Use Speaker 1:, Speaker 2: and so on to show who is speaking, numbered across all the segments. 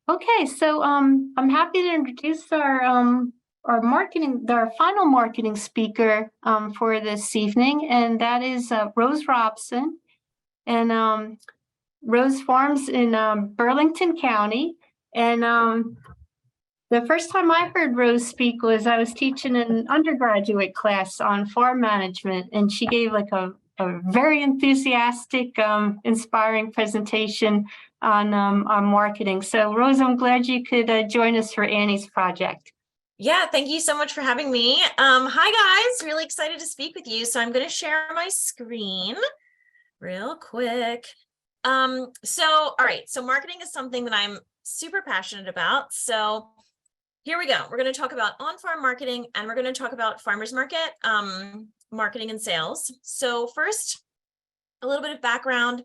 Speaker 1: Okay, so I'm happy to introduce our final marketing speaker for this evening, and that is Rose Robson. And Rose farms in Burlington County. And the first time I heard Rose speak was I was teaching an undergraduate class on farm management, and she gave like a very enthusiastic, inspiring presentation on marketing. So Rose, I'm glad you could join us for Annie's project.
Speaker 2: Yeah, thank you so much for having me. Hi guys, really excited to speak with you. So I'm going to share my screen real quick. All right, so marketing is something that I'm super passionate about. So here we go. We're going to talk about on-farm marketing, and we're going to talk about farmers market, marketing and sales. So first, a little bit of background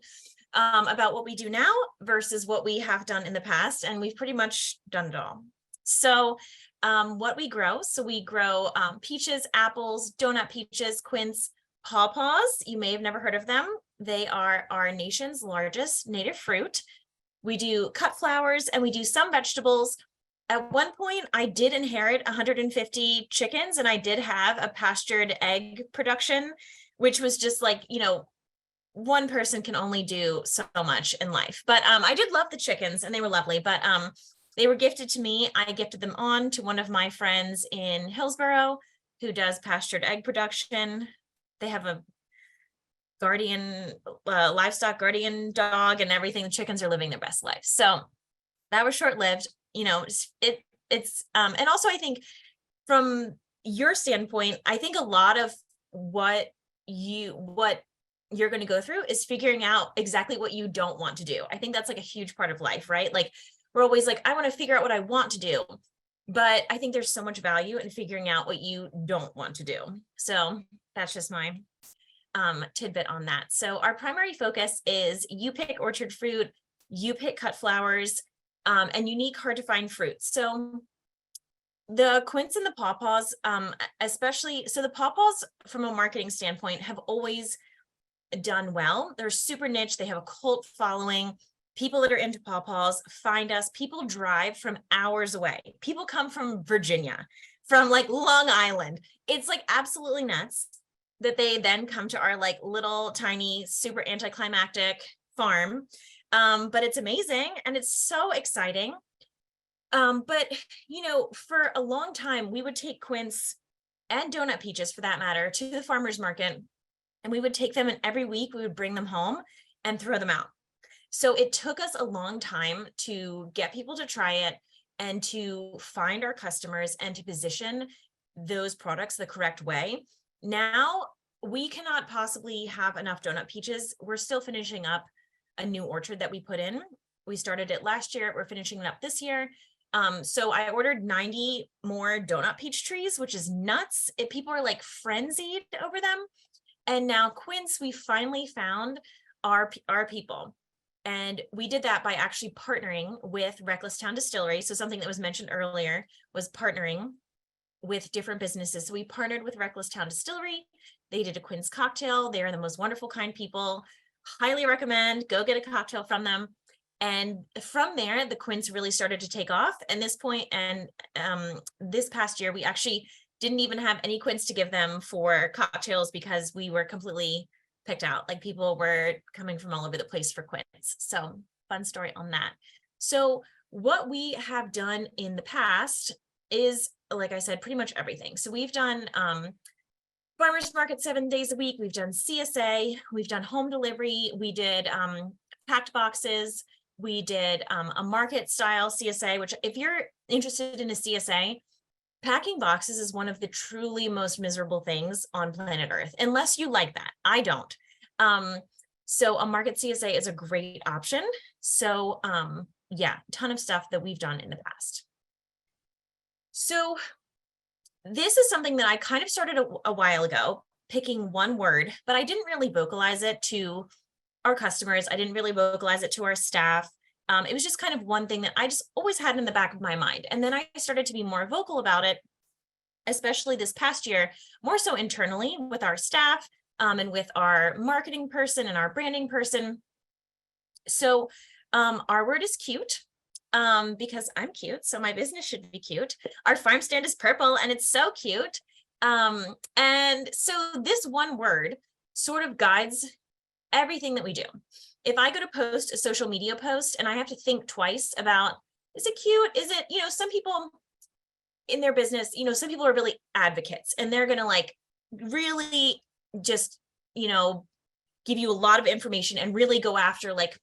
Speaker 2: about what we do now versus what we have done in the past, and we've pretty much done it all. So what we grow, we grow peaches, apples, donut peaches, quince, pawpaws. You may have never heard of them. They are our nation's largest native fruit. We do cut flowers, and we do some vegetables. At one point, I did inherit 150 chickens, and I did have a pastured egg production, which was just like, one person can only do so much in life. But I did love the chickens, and they were lovely, but they were gifted to me. I gifted them on to one of my friends in Hillsborough who does pastured egg production. They have a guardian, livestock guardian dog and everything. The chickens are living their best life. So that was short-lived. And also I think from your standpoint, I think a lot of what you're going to go through is figuring out exactly what you don't want to do. I think that's like a huge part of life, right? Like we're always like, I want to figure out what I want to do, but I think there's so much value in figuring out what you don't want to do. So that's just my tidbit on that. So our primary focus is you pick orchard fruit, you pick cut flowers, and unique, hard to find fruits. So the quince and the pawpaws, especially, so the pawpaws from a marketing standpoint have always done well. They're super niche. They have a cult following. People that are into pawpaws find us. People drive from hours away. People come from Virginia, from like Long Island. It's like absolutely nuts that they then come to our like little tiny, super anticlimactic farm. But it's amazing and it's so exciting. But for a long time, we would take quince and donut peaches, for that matter, to the farmer's market, and we would take them, and every week we would bring them home and throw them out. So it took us a long time to get people to try it and to find our customers and to position those products the correct way. Now we cannot possibly have enough donut peaches. We're still finishing up a new orchard that we put in. We started it last year. We're finishing it up this year. So I ordered 90 more donut peach trees, which is nuts. People are like frenzied over them. And now quince, we finally found our people. And we did that by actually partnering with Reckless Town Distillery. So something that was mentioned earlier was partnering with different businesses. So we partnered with Reckless Town Distillery. They did a quince cocktail. They are the most wonderful, kind people. Highly recommend, go get a cocktail from them. And from there, the quince really started to take off. And this point, and this past year, we actually didn't even have any quince to give them for cocktails because we were completely picked out. Like people were coming from all over the place for quince. So fun story on that. So what we have done in the past is, like I said, pretty much everything. So we've done farmers market 7 days a week. We've done CSA. We've done home delivery. We did packed boxes. We did a market style CSA, which if you're interested in a CSA, packing boxes is one of the truly most miserable things on planet Earth, unless you like that. I don't. So a market CSA is a great option. So yeah, ton of stuff that we've done in the past. So this is something that I kind of started a while ago, picking one word, but I didn't really vocalize it to our customers. I didn't really vocalize it to our staff. It was just kind of one thing that I just always had in the back of my mind. And then I started to be more vocal about it, especially this past year, more so internally with our staff and with our marketing person and our branding person. So our word is cute. because I'm cute, so my business should be cute. Our farm stand is purple and it's so cute. And so this one word sort of guides everything that we do. If I go to post a social media post and I have to think twice about, is it cute? Is it, some people in their business, some people are really advocates and they're going to like really just, give you a lot of information and really go after like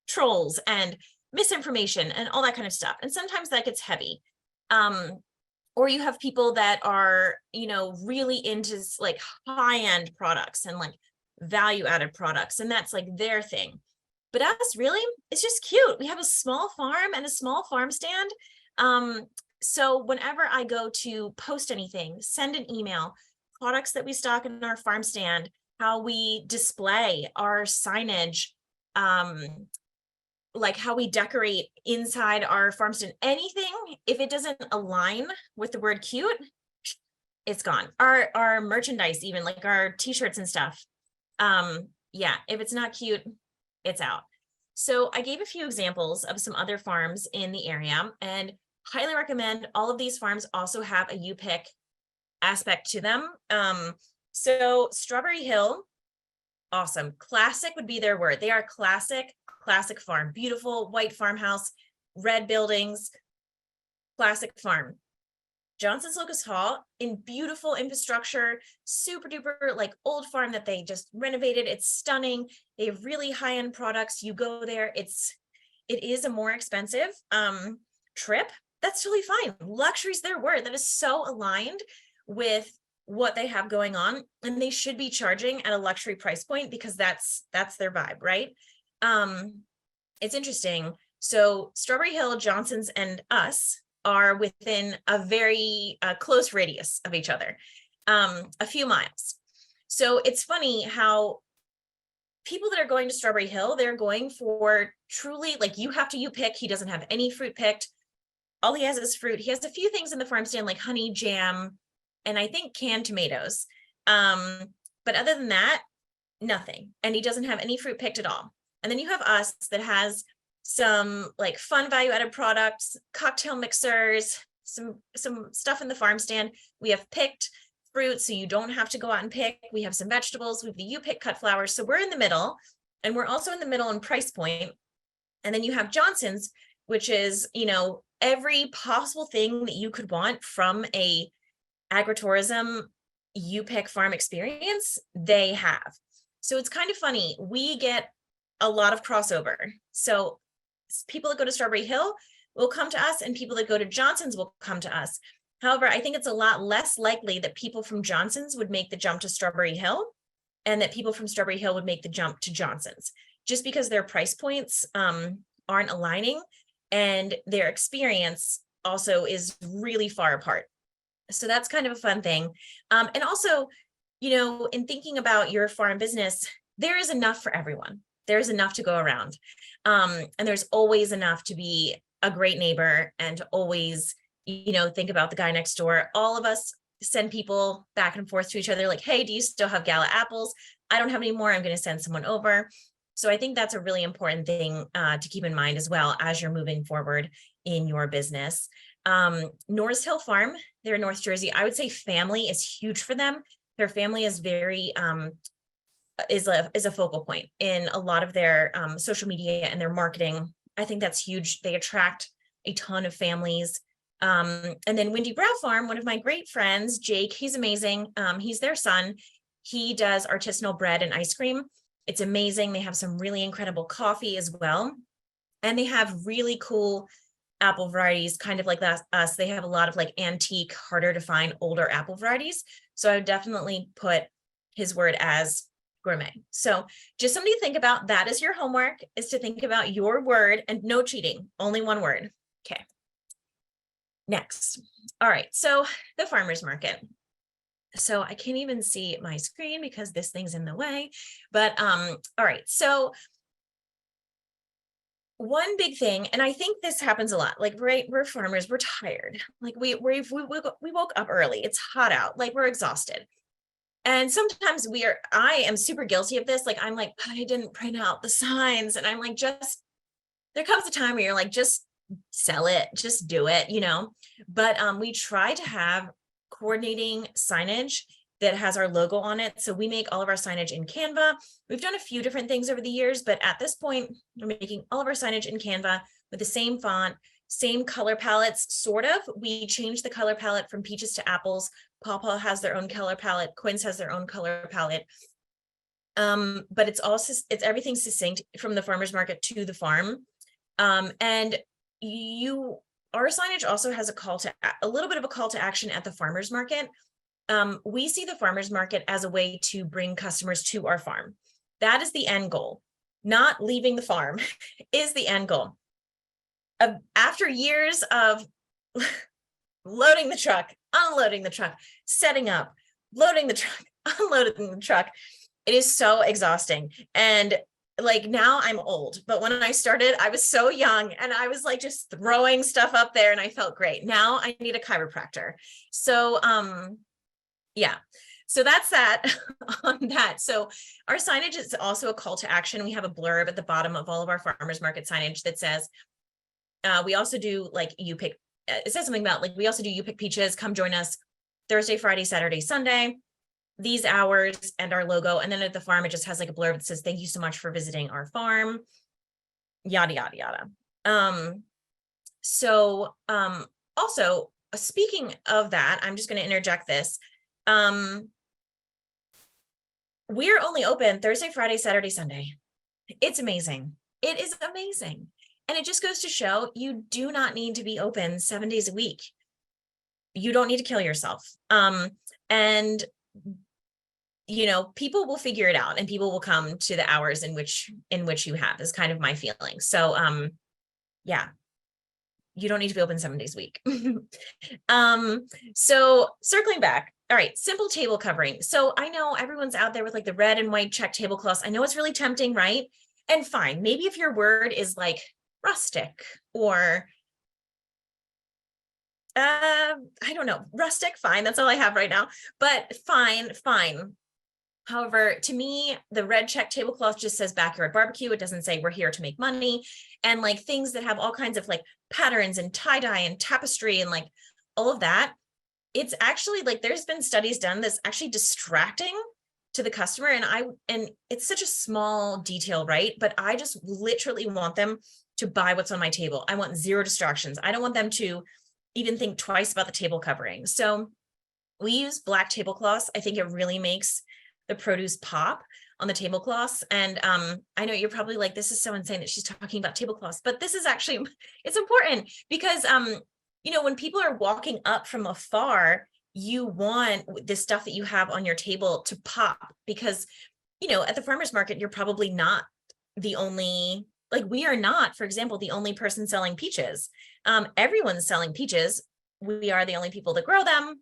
Speaker 2: trolls and misinformation and all that kind of stuff. And sometimes that gets heavy. Or you have people that are, really into like high-end products and like value-added products, and that's like their thing. But us, really, it's just cute. We have a small farm and a small farm stand. So whenever I go to post anything, send an email, products that we stock in our farm stand, how we display our signage, like how we decorate inside our farm stand, anything, if it doesn't align with the word cute, it's gone. Our merchandise, even like our t-shirts and stuff. Yeah, if it's not cute, it's out. So I gave a few examples of some other farms in the area and highly recommend all of these farms also have a you pick aspect to them. So Strawberry Hill, awesome. Classic would be their word. They are classic farm, beautiful white farmhouse, red buildings, classic farm. Johnson's Locust Hall, in beautiful infrastructure, super duper like old farm that they just renovated. It's stunning. They have really high-end products. You go there, it is a more expensive trip. That's totally fine. Luxury's their word. That is so aligned with what they have going on, and they should be charging at a luxury price point because that's their vibe, right? It's interesting. So Strawberry Hill, Johnson's, and us are within a very close radius of each other, a few miles. So it's funny how people that are going to Strawberry Hill, they're going for truly like you pick. He doesn't have any fruit picked. All he has is fruit. He has a few things in the farm stand like honey, jam, and I think canned tomatoes. But other than that, nothing. And he doesn't have any fruit picked at all. And then you have us that has some like fun value added products, cocktail mixers, some stuff in the farm stand. We have picked fruit, so you don't have to go out and pick. We have some vegetables. We have the you pick cut flowers. So we're in the middle, and we're also in the middle in price point. And then you have Johnson's, which is, every possible thing that you could want from a agritourism you pick farm experience, they have. So it's kind of funny. We get a lot of crossover. So people that go to Strawberry Hill will come to us, and people that go to Johnson's will come to us. However, I think it's a lot less likely that people from Johnson's would make the jump to Strawberry Hill, and that people from Strawberry Hill would make the jump to Johnson's, just because their price points aren't aligning, and their experience also is really far apart. So that's kind of a fun thing. And also, in thinking about your farm business, there is enough for everyone. There's enough to go around. And there's always enough to be a great neighbor and to always, think about the guy next door. All of us send people back and forth to each other like, hey, do you still have gala apples? I don't have any more. I'm going to send someone over. So I think that's a really important thing to keep in mind as well as you're moving forward in your business. Norris Hill Farm, they're in North Jersey. I would say family is huge for them. Their family is very is a focal point in a lot of their social media and their marketing. I think that's huge. They attract a ton of families. And then Windy Brow Farm, one of my great friends, Jake, he's amazing. He's their son. He does artisanal bread and ice cream. It's amazing. They have some really incredible coffee as well. And they have really cool apple varieties, kind of like us. They have a lot of like antique, harder to find, older apple varieties. So I would definitely put his word as gourmet. So just something to think about. That is your homework, is to think about your word, and no cheating, only one word. Okay. Next. All right. So the farmer's market. So I can't even see my screen because this thing's in the way, but all right. So one big thing, and I think this happens a lot, like, right, we're farmers, we're tired. Like we woke up early. It's hot out. Like we're exhausted. And sometimes I am super guilty of this. Like, I'm like, I didn't print out the signs. And I'm like, there comes a time where you're like, just sell it, just do it, you know. But we try to have coordinating signage that has our logo on it. So we make all of our signage in Canva. We've done a few different things over the years, but at this point, we're making all of our signage in Canva with the same font, same color palettes, sort of. We changed the color palette from peaches to apples. Pawpaw has their own color palette. Quince has their own color palette. But it's also, it's everything succinct from the farmer's market to the farm. And our signage also has a little bit of a call to action at the farmer's market. We see the farmer's market as a way to bring customers to our farm. That is the end goal. Not leaving the farm is the end goal. After years of loading the truck, unloading the truck, setting up, loading the truck, unloading the truck, it is so exhausting. And like now I'm old, but when I started, I was so young and I was like just throwing stuff up there and I felt great. Now I need a chiropractor. So, yeah, so that's that on that. So our signage is also a call to action. We have a blurb at the bottom of all of our farmers market signage that says, we also do like you pick, it says something about like, we also do you pick peaches, come join us Thursday, Friday, Saturday, Sunday, these hours, and our logo. And then at the farm, it just has like a blurb that says, thank you so much for visiting our farm, yada, yada, yada. Also, speaking of that, I'm just going to interject this. We're only open Thursday, Friday, Saturday, Sunday. It's amazing. It is amazing. And it just goes to show you do not need to be open 7 days a week. You don't need to kill yourself. And you know, people will figure it out and people will come to the hours in which you have, is kind of my feeling. So yeah, you don't need to be open 7 days a week. So circling back. All right, simple table covering. So I know everyone's out there with like the red and white check tablecloths. I know it's really tempting, right? And fine, maybe if your word is like rustic or I don't know, rustic, fine. That's all I have right now, but fine. However, to me, the red check tablecloth just says backyard barbecue. It doesn't say we're here to make money. And like things that have all kinds of like patterns and tie-dye and tapestry and like all of that. It's actually like, there's been studies done that's actually distracting to the customer. And it's such a small detail, right? But I just literally want them to buy what's on my table. I want zero distractions. I don't want them to even think twice about the table covering. So we use black tablecloths. I think it really makes the produce pop on the tablecloths. And I know you're probably like, this is so insane that she's talking about tablecloths, but this is actually, it's important because, you know, when people are walking up from afar, you want this stuff that you have on your table to pop because, you know, at the farmer's market, you're probably not the only, like we are not, for example, the only person selling peaches. Everyone's selling peaches. We are the only people that grow them.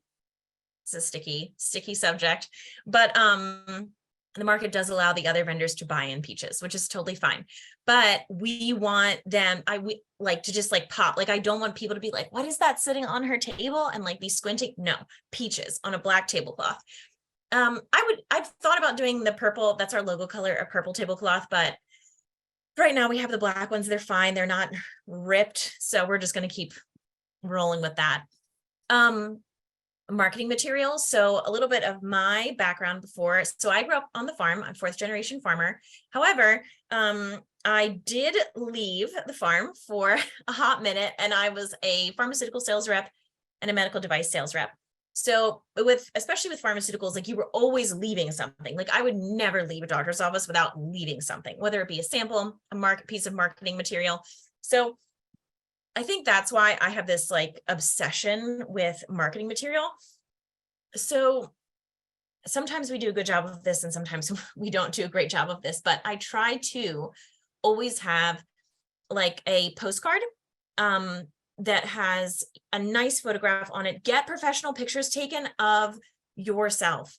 Speaker 2: It's a sticky subject, but the market does allow the other vendors to buy in peaches, which is totally fine. But we want them, we like to just like pop. Like, I don't want people to be like, what is that sitting on her table? And like be squinting. No, peaches on a black tablecloth. I've thought about doing the purple. That's our logo color, a purple tablecloth, but right now we have the black ones. They're fine. They're not ripped. So we're just going to keep rolling with that. Marketing materials. So a little bit of my background before. So I grew up on the farm. I'm 4th generation farmer. However, I did leave the farm for a hot minute and I was a pharmaceutical sales rep and a medical device sales rep. So especially with pharmaceuticals, like you were always leaving something. Like I would never leave a doctor's office without leaving something, whether it be a sample, a piece of marketing material. So I think that's why I have this like obsession with marketing material. So sometimes we do a good job of this and sometimes we don't do a great job of this, but I try to always have like a postcard that has a nice photograph on it. Get professional pictures taken of yourself.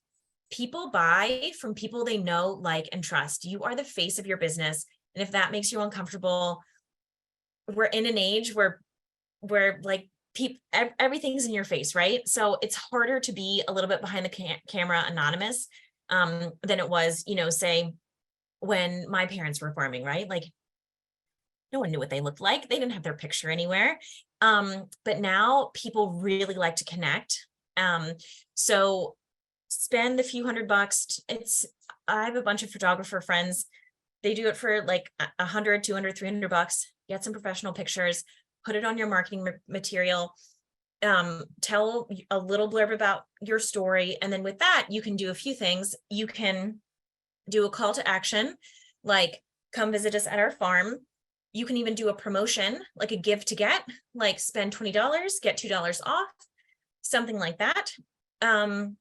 Speaker 2: People buy from people they know, like, and trust. You are the face of your business. And if that makes you uncomfortable, we're in an age where like everything's in your face, right? So it's harder to be a little bit behind the camera anonymous than it was, you know, say when my parents were farming, right? Like No one knew what they looked like. They didn't have their picture anywhere. But now people really like to connect. So spend the few $100. I have a bunch of photographer friends. They do it for like 100, 200, $300. Get some professional pictures, put it on your marketing material. Tell a little blurb about your story. And then with that, you can do a few things. You can do a call to action, like come visit us at our farm. You can even do a promotion, like a give to get, like spend $20, get $2 off, something like that. And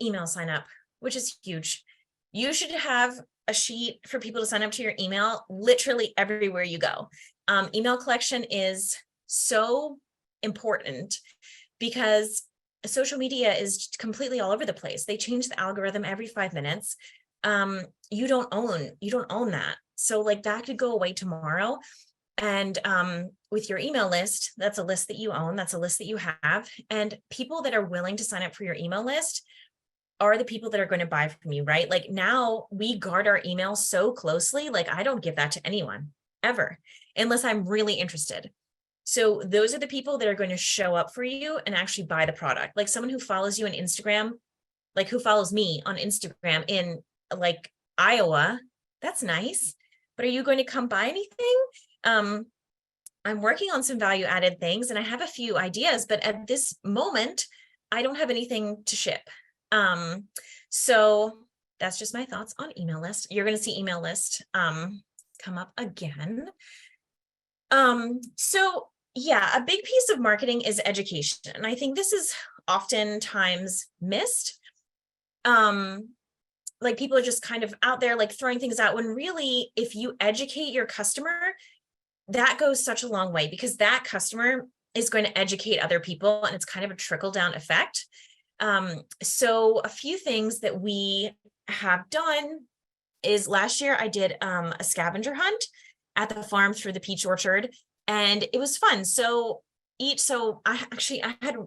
Speaker 2: email sign up, which is huge. You should have a sheet for people to sign up to your email literally everywhere you go. Email collection is so important because social media is completely all over the place. They change the algorithm every 5 minutes. You don't own that. So like that could go away tomorrow. And with your email list, that's a list that you own. That's a list that you have. And people that are willing to sign up for your email list are the people that are going to buy from you, right? Like now we guard our email so closely. Like I don't give that to anyone ever, unless I'm really interested. So those are the people that are going to show up for you and actually buy the product. Like someone who follows you on Instagram, like who follows me on Instagram in like Iowa, that's nice. But are you going to come buy anything? I'm working on some value added things and I have a few ideas, but at this moment, I don't have anything to ship. So that's just my thoughts on email list. You're going to see email list come up again. So yeah, a big piece of marketing is education. And I think this is oftentimes missed. Like people are just kind of out there like throwing things out when really, if you educate your customer, that goes such a long way because that customer is going to educate other people and it's kind of a trickle down effect. So a few things that we have done is last year I did a scavenger hunt at the farm through the peach orchard and it was fun. So I had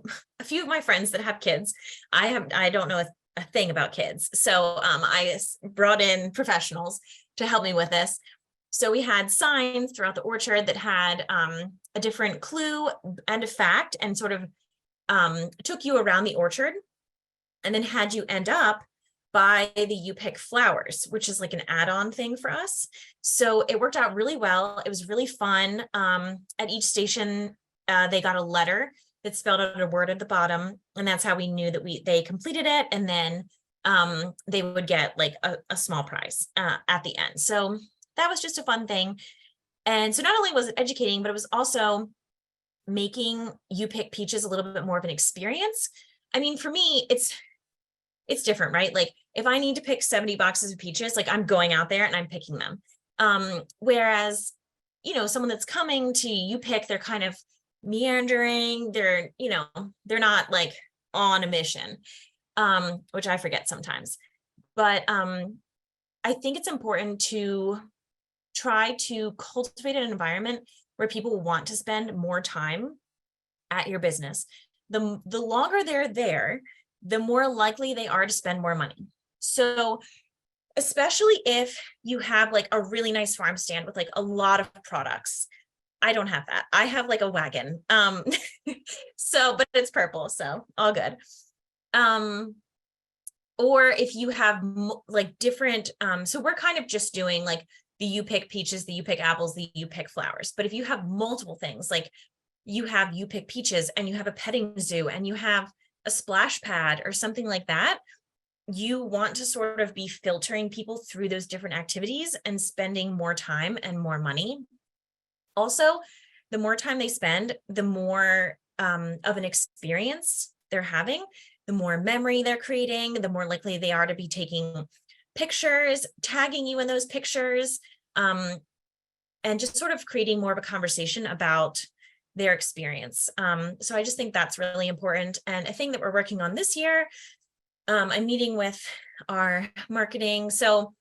Speaker 2: a few of my friends that have kids. I don't know a thing about kids. So I brought in professionals to help me with this. So we had signs throughout the orchard that had a different clue and a fact and sort of took you around the orchard and then had you end up by the You Pick flowers, which is like an add-on thing for us. So it worked out really well. It was really fun. At each station, they got a letter that spelled out a word at the bottom. And that's how we knew that they completed it. And then they would get like a small prize at the end. So that was just a fun thing. And so not only was it educating, but it was also making You Pick peaches a little bit more of an experience. I mean, for me, it's different, right? Like if I need to pick 70 boxes of peaches, like I'm going out there and I'm picking them. Whereas, someone that's coming to You Pick, they're kind of meandering, they're not like on a mission, which I forget sometimes. But I think it's important to try to cultivate an environment where people want to spend more time at your business. The longer they're there, the more likely they are to spend more money. So especially if you have like a really nice farm stand with like a lot of products. I don't have that. I have like a wagon. But it's purple, so all good. Or if you have like different, so we're kind of just doing like the You Pick peaches, the You Pick apples, the You Pick flowers. But if you have multiple things, like you have You Pick peaches and you have a petting zoo and you have a splash pad or something like that, you want to sort of be filtering people through those different activities and spending more time and more money. Also, the more time they spend, the more of an experience they're having, the more memory they're creating, the more likely they are to be taking pictures, tagging you in those pictures, and just sort of creating more of a conversation about their experience. So I just think that's really important. And a thing that we're working on this year, I'm meeting with our marketing. So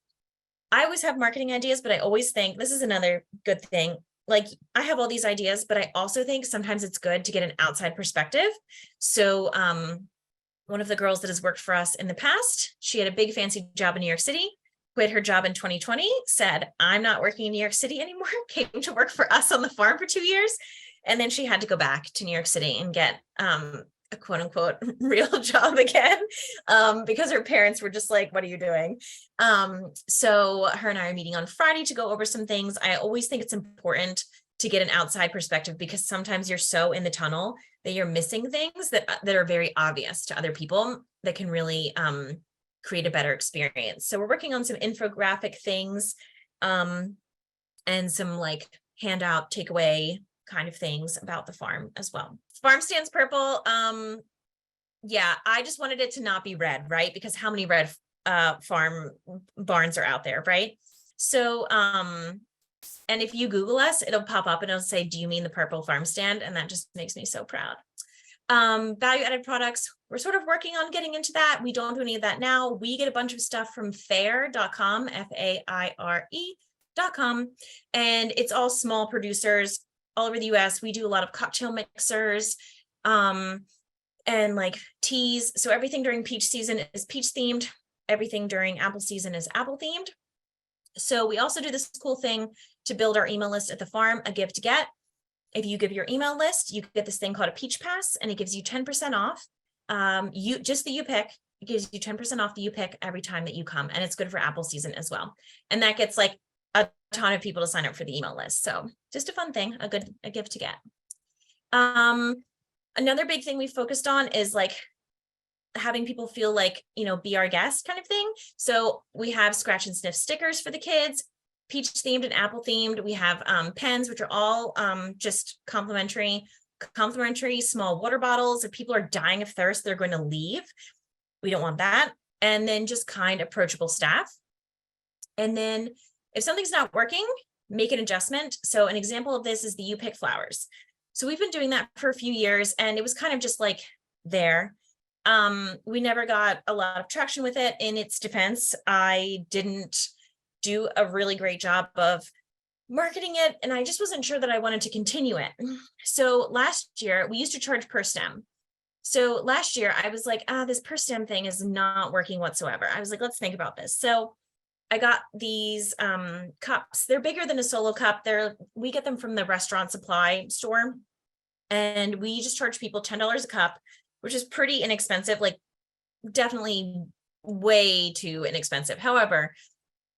Speaker 2: I always have marketing ideas, but I always think this is another good thing. Like I have all these ideas, but I also think sometimes it's good to get an outside perspective. So one of the girls that has worked for us in the past, she had a big fancy job in New York City. quit her job in 2020, said, I'm not working in New York City anymore, came to work for us on the farm for 2 years. And then she had to go back to New York City and get a quote unquote real job again, because her parents were just like, what are you doing? So her and I are meeting on Friday to go over some things. I always think it's important to get an outside perspective, because sometimes you're so in the tunnel that you're missing things that are very obvious to other people that can really create a better experience. So we're working on some infographic things and some like handout takeaway kind of things about the farm as well. Farm stands purple. Yeah, I just wanted it to not be red, right? Because how many red farm barns are out there, right? So, and if you Google us, it'll pop up and it'll say, do you mean the purple farm stand? And that just makes me so proud. Value added products, we're sort of working on getting into that. We don't do any of that now. We get a bunch of stuff from fair.com, FAIRE.com, and it's all small producers all over the US. We do a lot of cocktail mixers and like teas. So everything during peach season is peach themed. Everything during apple season is apple themed. So we also do this cool thing to build our email list at the farm, a give to get. If you give your email list, you get this thing called a peach pass, and it gives you 10% off. Just the you pick, it gives you 10% off the you pick every time that you come, and it's good for apple season as well. And that gets like a ton of people to sign up for the email list. So just a fun thing, a gift to get. Another big thing we focused on is like having people feel like, you know, be our guest kind of thing. So we have scratch and sniff stickers for the kids, peach themed and apple themed. We have pens, which are all just complimentary small water bottles. If people are dying of thirst, they're going to leave. We don't want that. And then just kind, approachable staff. And then if something's not working, make an adjustment. So an example of this is the You Pick flowers. So we've been doing that for a few years, and it was kind of just like there. We never got a lot of traction with it. In its defense, I didn't do a really great job of marketing it, and I just wasn't sure that I wanted to continue it. So last year we used to charge per stem. So last year I was like, this per stem thing is not working whatsoever. I was like, let's think about this. So I got these cups. They're bigger than a solo cup. We get them from the restaurant supply store, and we just charge people $10 a cup, which is pretty inexpensive, like definitely way too inexpensive. However,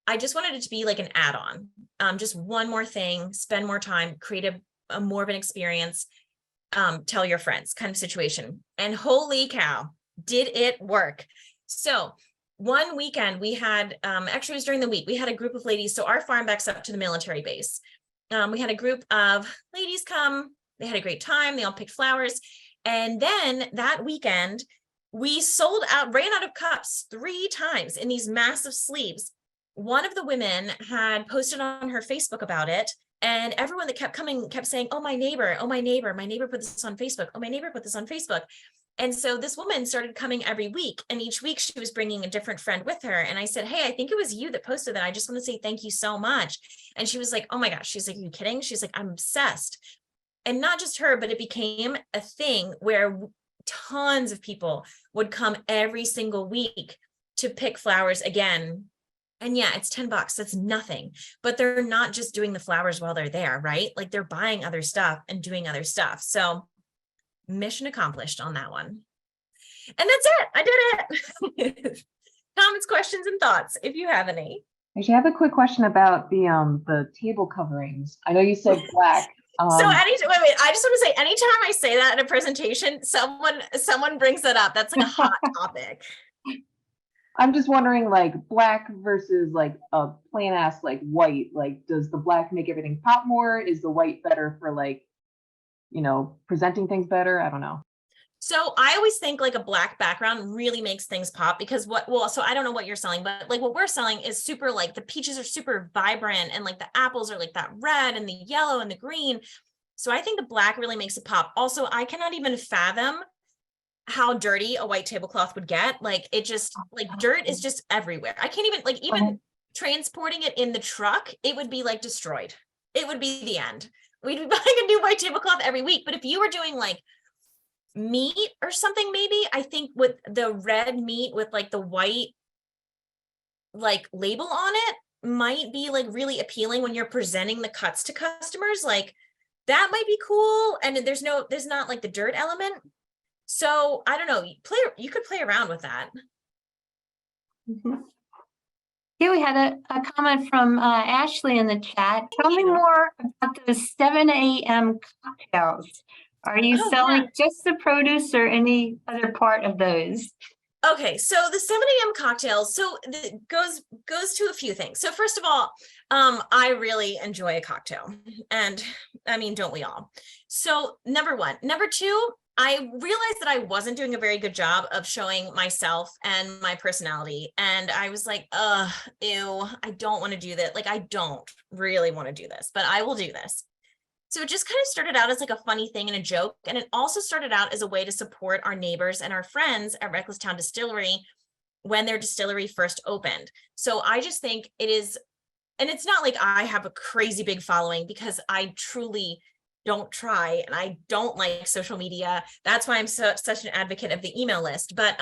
Speaker 2: I just wanted it to be like an add-on, just one more thing, spend more time, create a more of an experience, tell your friends kind of situation. And holy cow, did it work? So one weekend we had, actually it was during the week, we had a group of ladies. So our farm backs up to the military base. We had a group of ladies come, they had a great time. They all picked flowers. And then that weekend we ran out of cups 3 times in these massive sleeves. One of the women had posted on her Facebook about it, and everyone that kept coming kept saying, oh, my neighbor put this on Facebook. Oh, my neighbor put this on Facebook. And so this woman started coming every week, and each week she was bringing a different friend with her. And I said, hey, I think it was you that posted that. I just want to say thank you so much. And she was like, oh my gosh. She's like, are you kidding? She's like, I'm obsessed. And not just her, but it became a thing where tons of people would come every single week to pick flowers again. And yeah, it's $10. That's nothing, but they're not just doing the flowers while they're there, right? Like they're buying other stuff and doing other stuff. So mission accomplished on that one. And that's it. I did it. Comments, questions, and thoughts, if you have any.
Speaker 3: Actually, I have a quick question about the table coverings. I know you said black.
Speaker 2: So wait, I just want to say, anytime I say that in a presentation, someone brings that up. That's like a hot topic.
Speaker 3: I'm just wondering, like, black versus like a plain ass like white. Like, does the black make everything pop more? Is the white better for, like, you know, presenting things better? I don't know.
Speaker 2: So I always think like a black background really makes things pop, because so I don't know what you're selling, but like what we're selling is super, like the peaches are super vibrant, and like the apples are like that red and the yellow and the green. So I think the black really makes it pop. Also, I cannot even fathom how dirty a white tablecloth would get. Like it just, like dirt is just everywhere. I can't even, like, even transporting it in the truck, it would be like destroyed. It would be the end. We'd be buying a new white tablecloth every week. But if you were doing like meat or something, maybe, I think with the red meat with like the white like label on it might be like really appealing when you're presenting the cuts to customers. Like that might be cool. And there's not like the dirt element. So I don't know, you could play around with that.
Speaker 1: Mhm. Here we had a comment from Ashley in the chat. Tell me
Speaker 2: you.
Speaker 1: more about those 7 a.m. cocktails. Are you
Speaker 2: Oh,
Speaker 1: selling
Speaker 2: yeah.
Speaker 1: just the produce or any other part of those?
Speaker 2: Okay, so the 7 a.m. cocktails, so goes to a few things. So first of all, I really enjoy a cocktail, and I mean, don't we all? So number one. Number two, I realized that I wasn't doing a very good job of showing myself and my personality, and I was like, ew, I don't want to do that. Like, I don't really want to do this, but I will do this. So it just kind of started out as like a funny thing and a joke. And it also started out as a way to support our neighbors and our friends at Reckless Town Distillery when their distillery first opened. So I just think it is, and it's not like I have a crazy big following, because I truly don't try and I don't like social media. That's why I'm such an advocate of the email list. But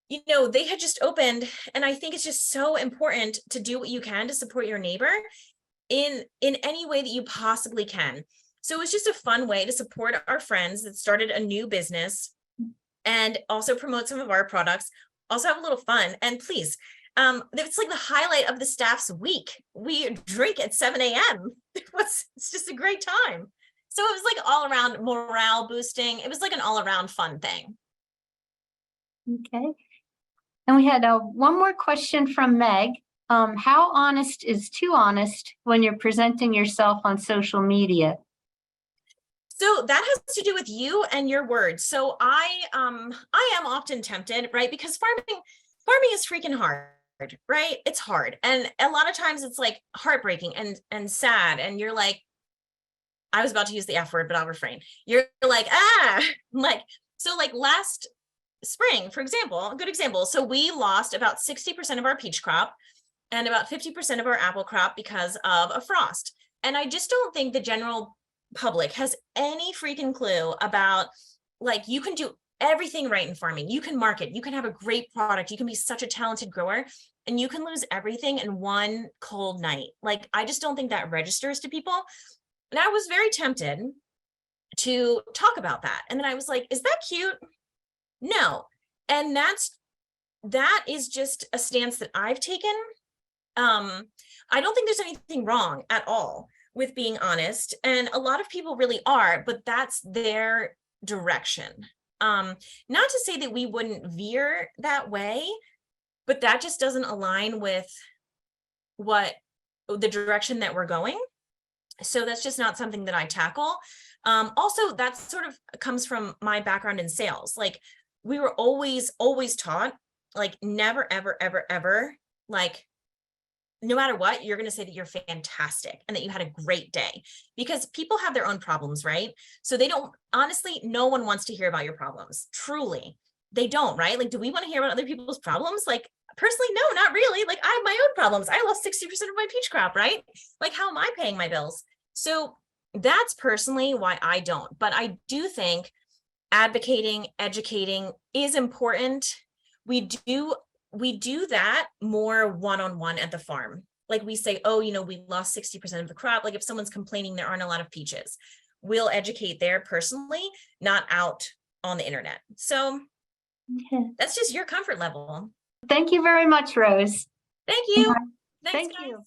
Speaker 2: you know, they had just opened, and I think it's just so important to do what you can to support your neighbor in any way that you possibly can. So it was just a fun way to support our friends that started a new business and also promote some of our products, also have a little fun. And please, it's like the highlight of the staff's week. We drink at 7 a.m. It's just a great time. So it was like all around morale boosting. It was like an all around fun thing.
Speaker 1: Okay. And we had one more question from Meg. How honest is too honest when you're presenting yourself on social media?
Speaker 2: So that has to do with you and your words. So I am often tempted, right? Because farming is freaking hard, right? It's hard. And a lot of times it's like heartbreaking and sad. And you're like, I was about to use the F word, but I'll refrain. You're like, like, so like last spring, for example, a good example. So we lost about 60% of our peach crop and about 50% of our apple crop because of a frost. And I just don't think the general public has any freaking clue about, like, you can do everything right in farming. You can market, you can have a great product, you can be such a talented grower, and you can lose everything in one cold night. Like, I just don't think that registers to people. And I was very tempted to talk about that. And then I was like, is that cute? No. And that is just a stance that I've taken. I don't think there's anything wrong at all with being honest. And a lot of people really are, but that's their direction. Not to say that we wouldn't veer that way, but that just doesn't align with what the direction that we're going. So that's just not something that I tackle. Also, that sort of comes from my background in sales. Like, we were always taught, like, never, ever, ever, ever, like, no matter what, you're going to say that you're fantastic and that you had a great day, because people have their own problems, right? So they don't, honestly, no one wants to hear about your problems. Truly, they don't, right? Like, do we want to hear about other people's problems? Like, personally, no, not really. Like, I have my own problems. I lost 60% of my peach crop, right? Like, how am I paying my bills? So that's personally why I don't. But I do think advocating, educating is important. We do that more one-on-one at the farm. Like, we say, oh, you know, we lost 60% of the crop. Like, if someone's complaining there aren't a lot of peaches, we'll educate there personally, not out on the internet. So that's just your comfort level.
Speaker 1: Thank you very much, Rose.
Speaker 2: Thank you. Thanks,
Speaker 1: Thank
Speaker 2: guys.
Speaker 1: you.